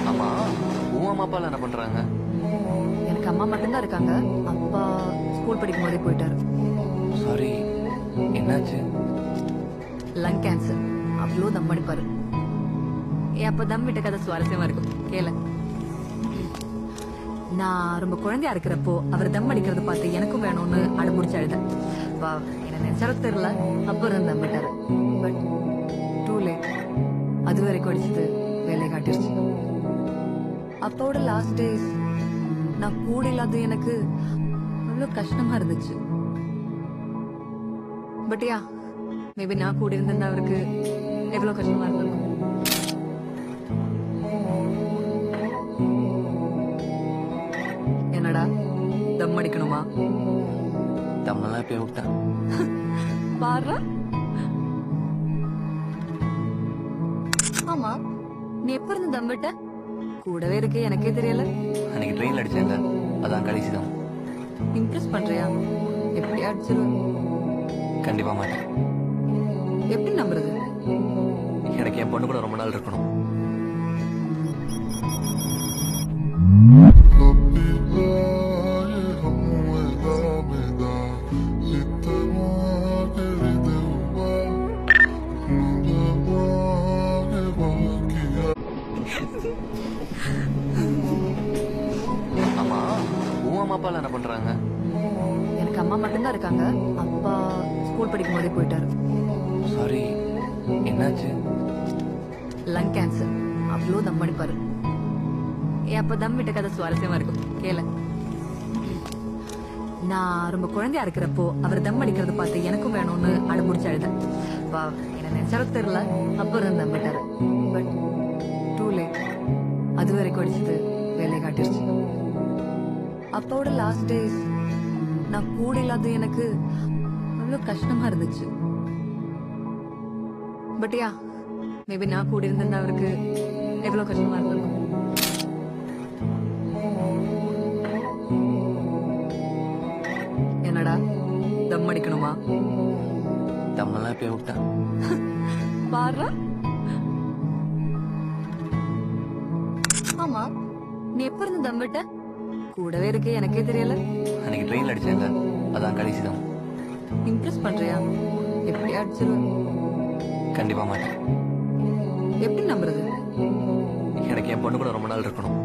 ஆமா, உன் அம்மா அப்பா என்ன பண்றாங்க? எனக்கு அம்மா மட்டும்தான் இருக்காங்க. அப்பா ஸ்கூல் படிக்கும் போதே போயிட்டாரு. சாரி, என்னாச்சு? Lung cancer. அவ்வளோ தம் அடிப்பாரு. அப்ப தம் விட்ட கதை சுவாரஸ்யமா இருக்கும். கேள. நான் ரொம்ப குழந்தையா இருக்கிறப்போ அவர் தம் அடிக்கிறத பார்த்து எனக்கும் வேணும்னு அடம்பிடிச்சு அழுதேன். என்ன நினைச்சாலும் தெரியல. அப்ப இருந்து தம் விட்டாரு. But too late. அது வரைக்கும் அடிச்சது வேலை காட்டிருச்சு. அப்பாவோட லாஸ்ட் டேஸ் நான் கூட இல்லாத எனக்கு அவ்வளோ கஷ்டமா இருந்துச்சு. பட் யா, மேபி நான் கூட இருந்திருந்தா அவருக்கு எவ்வளவு கஷ்டமா இருந்திருக்கும். என்னடா தம் அடிக்கணுமா? தம்மெல்லாம் போய் விட்டேன். பாரு. ஆமா, நீ எப்ப இருந்து தம் விட்ட? கூடவே இருக்கு, எனக்கே தெரியல. அன்னைக்கு ட்ரெயின்ல அடிச்சேங்க, அதான் கடைசி தான். இம்ப்ரெஸ் பண்றியா? எப்படியா அடிச்சிருவேன்? கண்டிப்பா மாட்டேன். எப்படி நம்புறது? எனக்கு என் பொண்ணு கூட ரொம்ப நாள் இருக்கணும். ஆமா, உன் அம்மா அப்பா என்ன பண்றாங்க? எனக்கு அம்மா மட்டும்தான் இருக்காங்க. அப்பா ஸ்கூல் படிக்கும் போதே போயிட்டாரு. சாரி, என்னாச்சு? Lung cancer. அவ்வளோ தம் அடிப்பாரு. அப்ப தம் விட்ட கதை சுவாரஸ்யமா இருக்கும். கேள. நான் ரொம்ப குழந்தையா இருக்கிறப்போ அவர் தம் அடிக்கிறத பார்த்து எனக்கும் வேணும்னு அடம்பிடிச்சு அழுதேன். என்ன நினைச்சாலும் தெரியல. அப்ப இருந்து தம் விட்டாரு. But too late. அது வரைக்கும் அடிச்சது வேலை காட்டிருச்சு. அப்பாவோட லாஸ்ட் டேஸ் நான் கூட இல்லாத எனக்கு அவ்வளோ கஷ்டமா இருந்துச்சு. பட் யா, மேபி நான் கூட இருந்திருந்தா அவருக்கு எவ்வளவு கஷ்டமா இருந்திருக்கும். என்னடா தம் அடிக்கணுமா? தம்மெல்லாம் போய் விட்டேன். பாரு. ஆமா, நீ எப்ப இருந்து தம் விட்ட? கூடவே இருக்கு, எனக்கே தெரியல. அன்னைக்கு ட்ரெயின்ல அடிச்சேங்க, அதான் கடைசி தான். இம்ப்ரெஸ் பண்றியா? எப்படியா அடிச்சிருவேன்? கண்டிப்பா மாட்டேன். எப்படி நம்புறது? எனக்கு என் பொண்ணு கூட ரொம்ப நாள் இருக்கணும்.